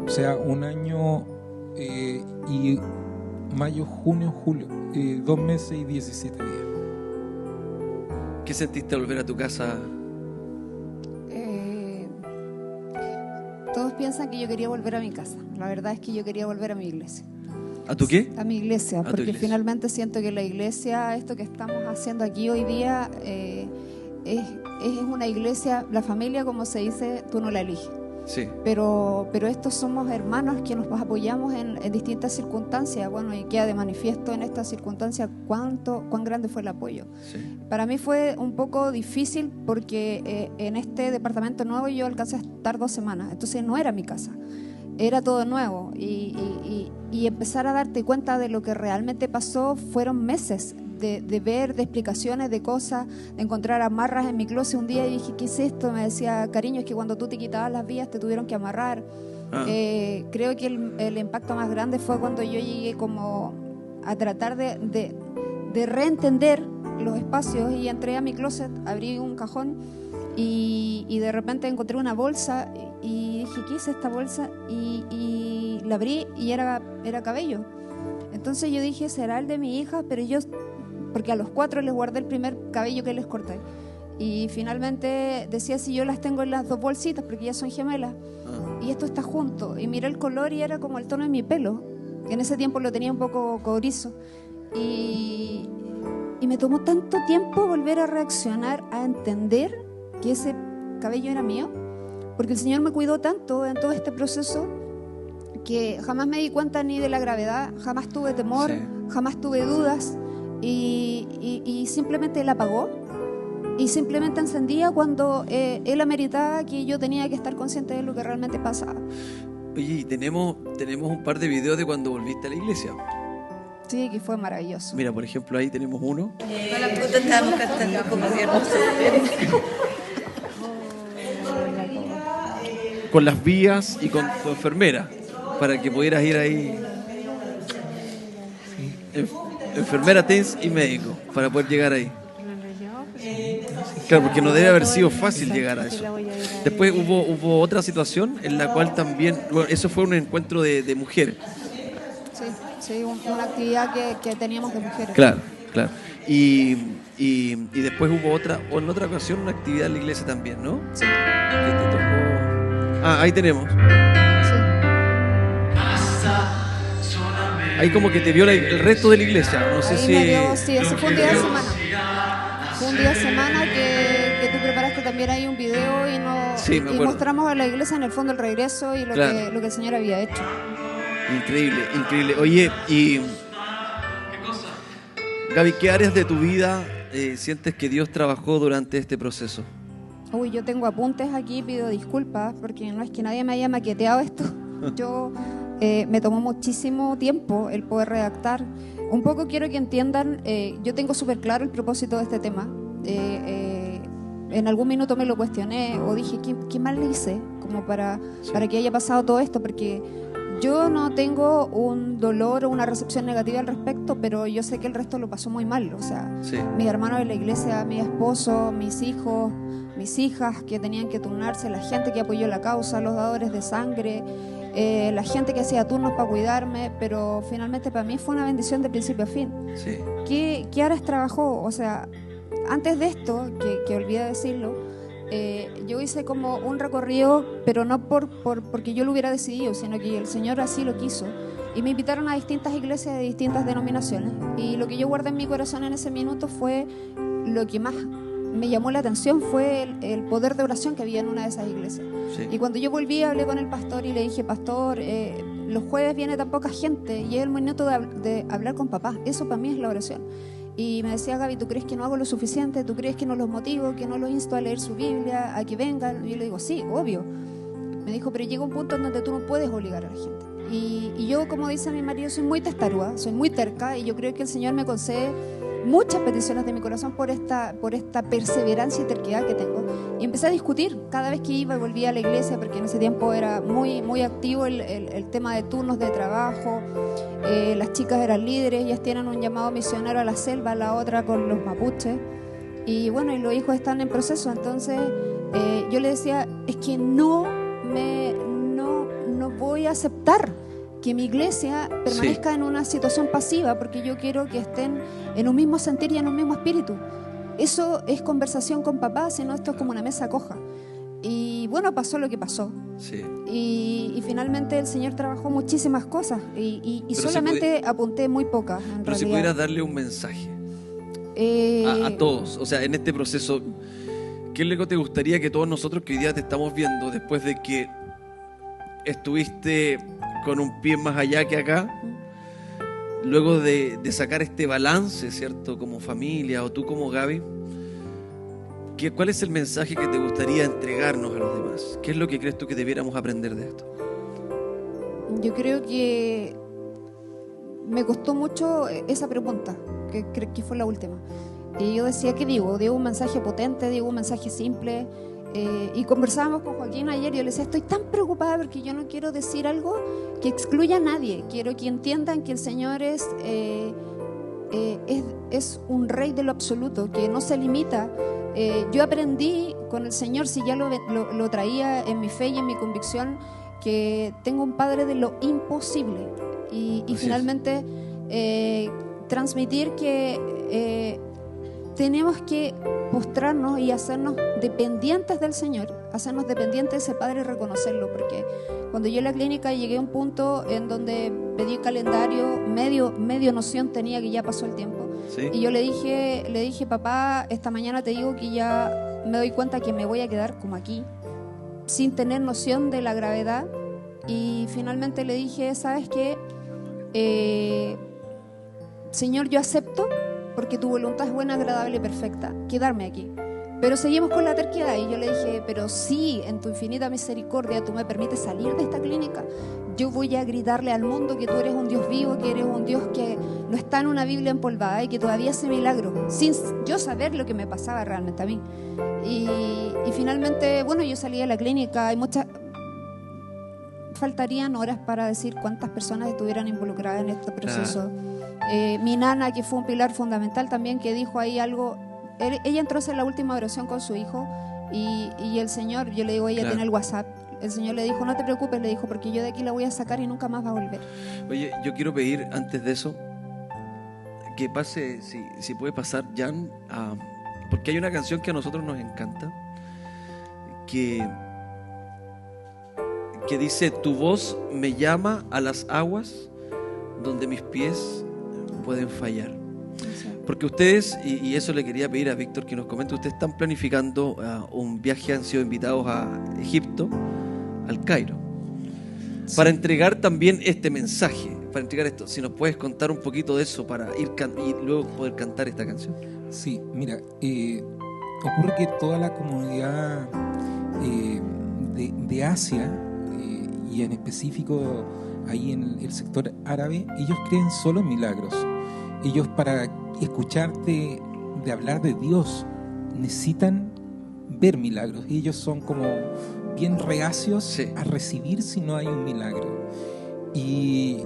O sea, un año y mayo, junio, julio, 2 meses y 17 días. ¿Qué sentiste al volver a tu casa? Todos piensan que yo quería volver a mi casa. La verdad es que yo quería volver a mi iglesia. ¿A tu qué? A mi iglesia, A tu porque iglesia. Finalmente siento que la iglesia, esto que estamos haciendo aquí hoy día, es una iglesia, la familia, como se dice, tú no la eliges. Sí. Pero estos somos hermanos que nos apoyamos en distintas circunstancias. Bueno, y queda de manifiesto en estas circunstancias cuán grande fue el apoyo. Sí. Para mí fue un poco difícil porque en este departamento nuevo yo alcancé a estar 2 semanas, entonces no era mi casa, era todo nuevo y empezar a darte cuenta de lo que realmente pasó fueron meses de ver, de explicaciones, de cosas, de encontrar amarras en mi closet un día y dije, ¿qué es esto? Me decía, cariño, es que cuando tú te quitabas las vías te tuvieron que amarrar. Creo que el impacto más grande fue cuando yo llegué como a tratar de reentender los espacios y entré a mi closet, abrí un cajón y de repente encontré una bolsa y dije, ¿qué es esta bolsa? Y la abrí y era cabello. Entonces yo dije, será el de mi hija, pero yo, porque a los 4 les guardé el primer cabello que les corté. Y finalmente decía si yo las tengo en las 2 bolsitas, porque ya son gemelas, y esto está junto. Y miré el color y era como el tono de mi pelo, que en ese tiempo lo tenía un poco cobrizo. Y me tomó tanto tiempo volver a reaccionar, a entender que ese cabello era mío, porque el Señor me cuidó tanto en todo este proceso que jamás me di cuenta ni de la gravedad, jamás tuve temor, Sí. jamás tuve dudas y simplemente Él apagó y simplemente encendía cuando Él ameritaba que yo tenía que estar consciente de lo que realmente pasaba. Oye, y tenemos un par de videos de cuando volviste a la iglesia. Sí, que fue maravilloso. Mira, por ejemplo, ahí tenemos uno. Estábamos cantando como Dios. Con las vías y con tu enfermera, para que pudieras ir ahí. Enfermera, TENS y médico, para poder llegar ahí. Claro, porque no debe haber sido fácil llegar a eso. Después hubo otra situación en la cual también, bueno, eso fue un encuentro de mujeres. Sí, una actividad que teníamos de mujeres. Claro. Y después hubo en otra ocasión una actividad en la iglesia también, ¿no? Sí, Que te tocó. Ahí tenemos. sí. Ahí como que te vio el resto de la iglesia. No sé Ahí si. me dio, sí, ese fue un día de semana. Fue un día de semana que tú preparaste también ahí un video Sí, me acuerdo. mostramos a la iglesia en el fondo el regreso y lo Claro. que el Señor había hecho. Increíble. Oye, y Gaby, ¿qué áreas de tu vida sientes que Dios trabajó durante este proceso? Uy, yo tengo apuntes aquí, pido disculpas porque no es que nadie me haya maqueteado esto. Yo me tomó muchísimo tiempo el poder redactar. Un poco quiero que entiendan, yo tengo súper claro el propósito de este tema. En algún minuto me lo cuestioné o dije, ¿qué mal le hice? Como para que haya pasado todo esto, porque yo no tengo un dolor o una recepción negativa al respecto, pero yo sé que el resto lo pasó muy mal. O sea, Sí. mis hermanos de la iglesia, mi esposo, mis hijos, mis hijas que tenían que turnarse, la gente que apoyó la causa, los dadores de sangre, la gente que hacía turnos para cuidarme, pero finalmente para mí fue una bendición de principio a fin. Sí. ¿Qué áreas trabajó? O sea, antes de esto, que olvidé decirlo, yo hice como un recorrido, pero no porque yo lo hubiera decidido, sino que el Señor así lo quiso. Y me invitaron a distintas iglesias de distintas denominaciones. Y lo que yo guardé en mi corazón en ese minuto fue lo que más me llamó la atención, fue el poder de oración que había en una de esas iglesias. Sí. Y cuando yo volví, hablé con el pastor y le dije, pastor, los jueves viene tan poca gente y es el minuto de hablar con papá. Eso para mí es la oración. Y me decía, Gaby, ¿tú crees que no hago lo suficiente? ¿Tú crees que no los motivo, que no los insto a leer su Biblia, a que vengan? Y yo le digo, sí, obvio. Me dijo, pero llega un punto en donde tú no puedes obligar a la gente. Y yo, como dice mi marido, soy muy testaruda, soy muy terca, y yo creo que el Señor me concede muchas peticiones de mi corazón por esta perseverancia y terquedad que tengo. Y empecé a discutir cada vez que iba y volvía a la iglesia, porque en ese tiempo era muy, muy activo el tema de turnos de trabajo. Las chicas eran líderes, ellas tienen un llamado misionero a la selva, la otra con los mapuches. Y bueno, y los hijos están en proceso. Entonces yo le decía, es que no voy a aceptar que mi iglesia permanezca en una situación pasiva, porque yo quiero que estén en un mismo sentir y en un mismo espíritu. Eso es conversación con papá, si no esto es como una mesa coja. Y bueno, pasó lo que pasó. Sí. Y finalmente el Señor trabajó muchísimas cosas y Pero solamente apunté muy pocas, en Pero si realidad. pudieras darle un mensaje a todos, o sea, en este proceso, ¿qué es lo que te gustaría que todos nosotros que hoy día te estamos viendo, después de que estuviste con un pie más allá que acá, luego de sacar este balance, ¿cierto? Como familia o tú como Gaby, ¿cuál es el mensaje que te gustaría entregarnos a los demás? ¿Qué es lo que crees tú que debiéramos aprender de esto? Yo creo que me costó mucho esa pregunta, que creo que fue la última. Y yo decía, ¿qué digo? ¿Digo un mensaje potente? ¿Digo un mensaje simple? Y conversábamos con Joaquín ayer y yo le decía, estoy tan preocupada porque yo no quiero decir algo que excluya a nadie. Quiero que entiendan que el Señor es un rey de lo absoluto, que no se limita. Yo aprendí con el Señor, si ya lo traía en mi fe y en mi convicción, que tengo un Padre de lo imposible. Y finalmente transmitir que tenemos que postrarnos y hacernos dependientes del Señor, hacernos dependientes de ese Padre y reconocerlo, porque cuando yo en la clínica llegué a un punto en donde pedí calendario, medio noción tenía que ya pasó el tiempo. ¿Sí? Y yo le dije, papá, esta mañana te digo que ya me doy cuenta que me voy a quedar como aquí, sin tener noción de la gravedad. Y finalmente le dije, ¿sabes qué? Señor, yo acepto, porque tu voluntad es buena, agradable y perfecta, quedarme aquí. Pero seguimos con la terquedad y yo le dije, pero sí, en tu infinita misericordia tú me permites salir de esta clínica. Yo voy a gritarle al mundo que tú eres un Dios vivo, que eres un Dios que no está en una Biblia empolvada y que todavía hace milagros, sin yo saber lo que me pasaba realmente a mí. Y finalmente, bueno, yo salí de la clínica, hay muchas... Faltarían horas para decir cuántas personas estuvieran involucradas en este proceso. Mi nana, que fue un pilar fundamental también, que dijo ahí algo. Ella entró a hacer la última oración con su hijo y el Señor, yo le digo, ella tiene el WhatsApp. El Señor le dijo, no te preocupes, le dijo, porque yo de aquí la voy a sacar y nunca más va a volver. Oye, yo quiero pedir antes de eso que pase, si puede pasar, Jan, porque hay una canción que a nosotros nos encanta, que dice, tu voz me llama a las aguas donde mis pies pueden fallar. Porque ustedes, y eso le quería pedir a Víctor que nos comente, ustedes están planificando un viaje, han sido invitados a Egipto, al Cairo, para entregar también este mensaje, para entregar esto. Si nos puedes contar un poquito de eso para y luego poder cantar esta canción. Sí, mira, ocurre que toda la comunidad de Asia, y en específico ahí en el sector árabe, ellos creen solo en milagros. Ellos, para escucharte de hablar de Dios, necesitan ver milagros. Ellos son como bien reacios a recibir si no hay un milagro. Y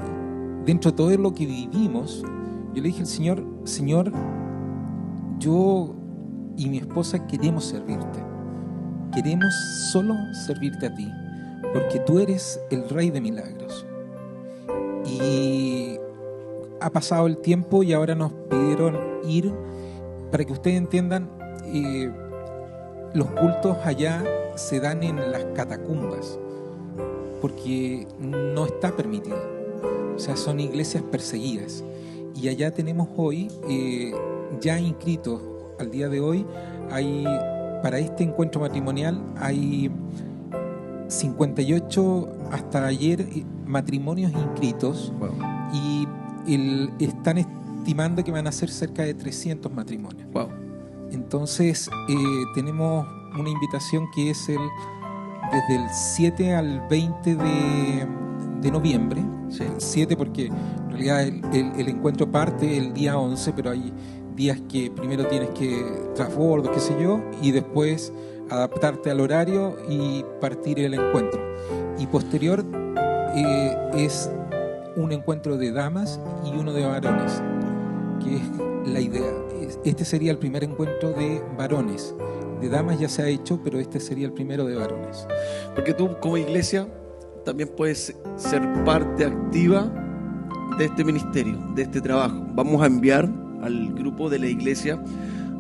dentro de todo lo que vivimos, yo le dije al Señor, yo y mi esposa queremos servirte. Queremos solo servirte a ti, porque tú eres el Rey de milagros. Y ha pasado el tiempo y ahora nos pidieron ir, para que ustedes entiendan, los cultos allá se dan en las catacumbas, porque no está permitido. O sea, son iglesias perseguidas. Y allá tenemos hoy, ya inscritos al día de hoy, para este encuentro matrimonial hay 58 hasta ayer matrimonios inscritos. Wow. Y están estimando que van a ser cerca de 300 matrimonios. Wow. Entonces tenemos una invitación que es desde el 7 al 20 de noviembre. Sí. El 7 porque en realidad el encuentro parte el día 11, pero hay días que primero tienes que transbordo, qué sé yo, y después adaptarte al horario y partir el encuentro. Y posterior es un encuentro de damas y uno de varones, que es la idea. Este sería el primer encuentro de varones. De damas ya se ha hecho, pero este sería el primero de varones. Porque tú como iglesia también puedes ser parte activa de este ministerio, de este trabajo. Vamos a enviar al grupo de la iglesia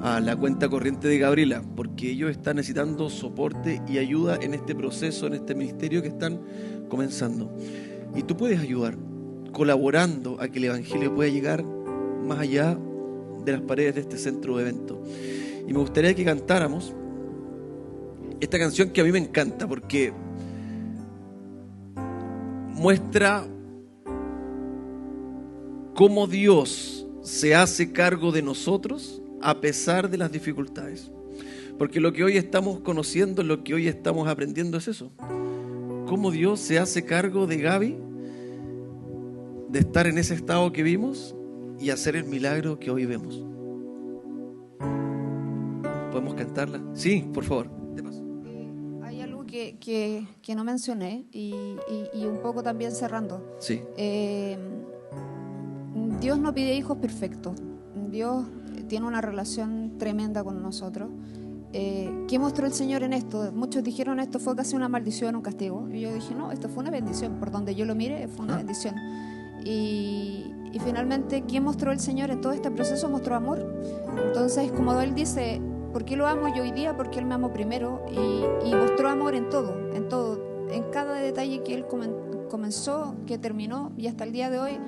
a la cuenta corriente de Gabriela, porque ellos están necesitando soporte y ayuda en este proceso, en este ministerio que están comenzando. Y tú puedes ayudar colaborando a que el Evangelio pueda llegar más allá de las paredes de este centro de eventos. Y me gustaría que cantáramos esta canción que a mí me encanta, porque muestra cómo Dios se hace cargo de nosotros a pesar de las dificultades. Porque lo que hoy estamos conociendo, lo que hoy estamos aprendiendo es eso. Cómo Dios se hace cargo de Gaby, de estar en ese estado que vimos y hacer el milagro que hoy vemos. ¿Podemos cantarla? Sí, por favor. De paso. Hay algo que no mencioné y un poco también cerrando. Sí. Dios no pide hijos perfectos. Dios tiene una relación tremenda con nosotros. ¿Qué mostró el Señor en esto? Muchos dijeron esto fue casi una maldición, un castigo. Y yo dije, no, esto fue una bendición. Por donde yo lo mire, fue una bendición. Y finalmente, ¿qué mostró el Señor en todo este proceso? Mostró amor. Entonces, como Él dice, ¿por qué lo amo yo hoy día? Porque Él me amó primero. Y mostró amor en todo, en cada detalle que Él comenzó, que terminó y hasta el día de hoy.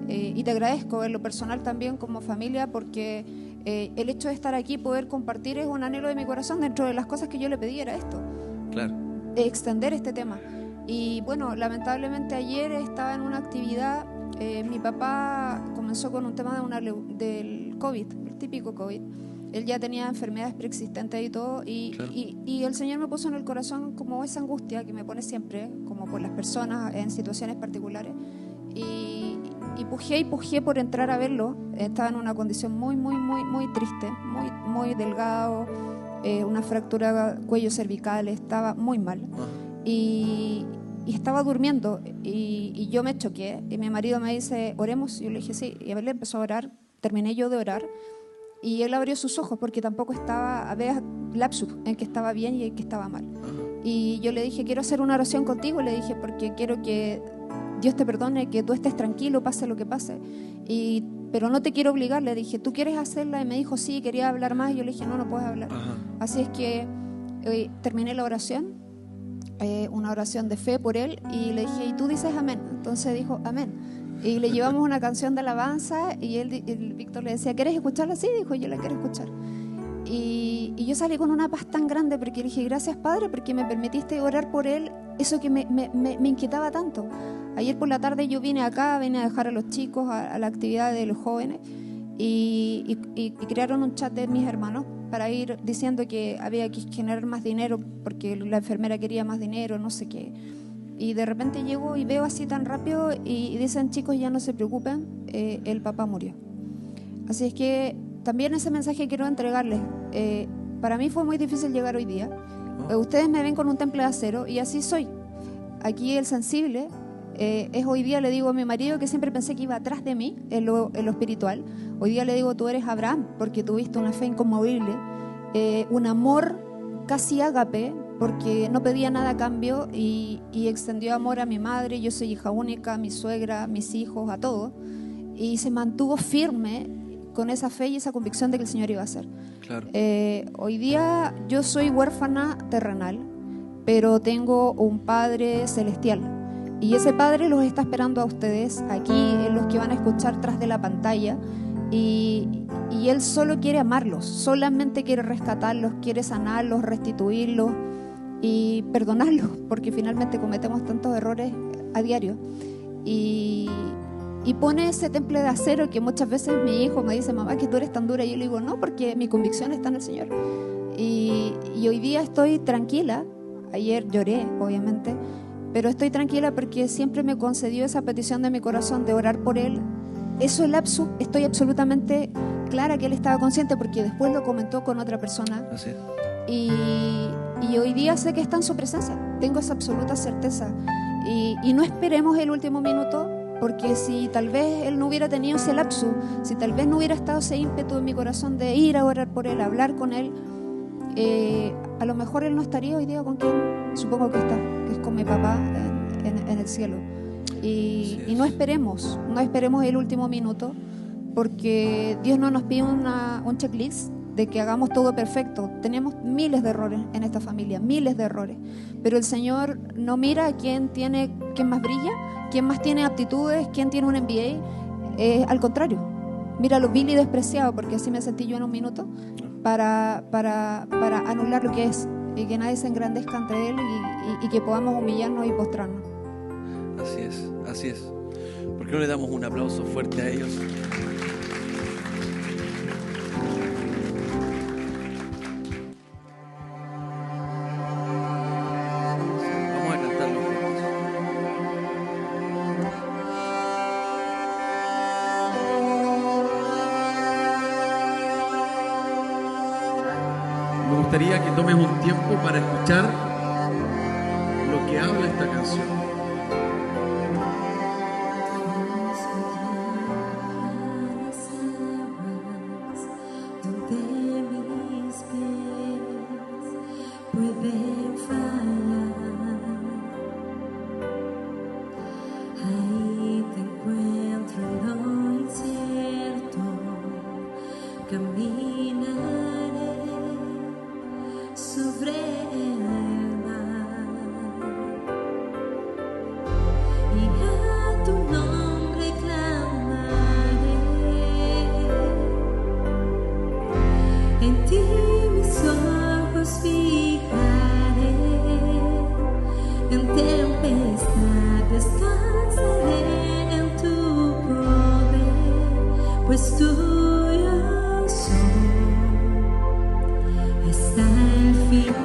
Y te agradezco en lo personal también como familia, porque el hecho de estar aquí, poder compartir, es un anhelo de mi corazón. Dentro de las cosas que yo le pedí era esto, Claro. extender este tema. Y bueno, lamentablemente ayer estaba en una actividad, mi papá comenzó con un tema del COVID, el típico COVID. Él ya tenía enfermedades preexistentes y todo, Claro. y el Señor me puso en el corazón como esa angustia que me pone siempre, como por las personas en situaciones particulares. Y pujé por entrar a verlo. Estaba en una condición muy triste, muy delgado, una fractura cuello cervical, estaba muy mal. Y estaba durmiendo y yo me choqué y mi marido me dice, oremos, y yo le dije sí, y él empezó a orar, terminé yo de orar y él abrió sus ojos porque tampoco había lapsus en que estaba bien y en que estaba mal. Y yo le dije, quiero hacer una oración contigo, le dije, porque quiero que Dios te perdone, que tú estés tranquilo, pase lo que pase. Pero no te quiero obligar, le dije, ¿tú quieres hacerla? Y me dijo, sí, quería hablar más. Y yo le dije, no puedes hablar. Así es que terminé la oración, una oración de fe por él, y le dije, ¿y tú dices amén? Entonces dijo, amén. Y le llevamos una canción de alabanza, y el Víctor le decía, ¿quieres escucharla? Sí, dijo, yo la quiero escuchar. Y yo salí con una paz tan grande, porque le dije, gracias Padre, porque me permitiste orar por él, eso que me inquietaba tanto. Ayer por la tarde yo vine a dejar a los chicos a la actividad de los jóvenes y crearon un chat de mis hermanos para ir diciendo que había que generar más dinero porque la enfermera quería más dinero, no sé qué. Y de repente llego y veo así tan rápido y dicen, chicos, ya no se preocupen, el papá murió. Así es que también ese mensaje quiero entregarles. Para mí fue muy difícil llegar hoy día. Ustedes me ven con un temple de acero y así soy. Aquí el sensible es hoy día, le digo a mi marido, que siempre pensé que iba atrás de mí en lo espiritual. Hoy día le digo, tú eres Abraham, porque tuviste una fe inconmovible, un amor casi ágape, porque no pedía nada a cambio y extendió amor a mi madre. Yo soy hija única, a mi suegra, a mis hijos, a todos. Y se mantuvo firme con esa fe y esa convicción de que el Señor iba a hacer. Claro. Hoy día yo soy huérfana terrenal, pero tengo un Padre celestial. Y ese Padre los está esperando a ustedes aquí, en los que van a escuchar tras de la pantalla. Y Él solo quiere amarlos, solamente quiere rescatarlos, quiere sanarlos, restituirlos y perdonarlos, porque finalmente cometemos tantos errores a diario. Y pone ese temple de acero que muchas veces mi hijo me dice, mamá, que tú eres tan dura. Y yo le digo, no, porque mi convicción está en el Señor. Y hoy día estoy tranquila. Ayer lloré, obviamente, pero estoy tranquila porque siempre me concedió esa petición de mi corazón de orar por él. Eso, el lapsus, estoy absolutamente clara que él estaba consciente porque después lo comentó con otra persona. Así es. Y hoy día sé que está en su presencia, tengo esa absoluta certeza. Y no esperemos el último minuto, porque si tal vez él no hubiera tenido ese lapsus, si tal vez no hubiera estado ese ímpetu en mi corazón de ir a orar por él, a hablar con él, a lo mejor él no estaría hoy día con quien supongo que está, que es con mi papá en el cielo. Y no esperemos el último minuto, porque Dios no nos pide un checklist, de que hagamos todo perfecto. Tenemos miles de errores en esta familia, miles de errores. Pero el Señor no mira a quién más brilla, quién más tiene aptitudes, quién tiene un MBA. Al contrario, mira lo vil y despreciado, porque así me sentí yo en un minuto, para anular lo que es, y que nadie se engrandezca ante Él y que podamos humillarnos y postrarnos. Así es, así es. ¿Por qué no le damos un aplauso fuerte a ellos? Vamos a cantarlo juntos. Me gustaría que tomes un tiempo para escuchar lo que habla esta canción. Pueden fallar, ahí te encuentro en lo incierto, caminaré sobre el mar y a tu nombre clamaré, en ti mis ojos fijaré, en tempestad descansaré en tu poder, pues tuyo soy hasta el final.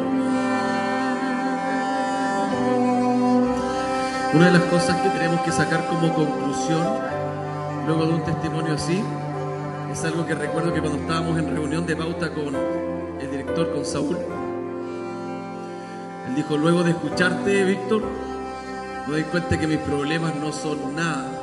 Una de las cosas que tenemos que sacar como conclusión luego de un testimonio así es algo que recuerdo que cuando estábamos en reunión de pauta con el director, con Saúl, él dijo: luego de escucharte, Víctor, me doy cuenta que mis problemas no son nada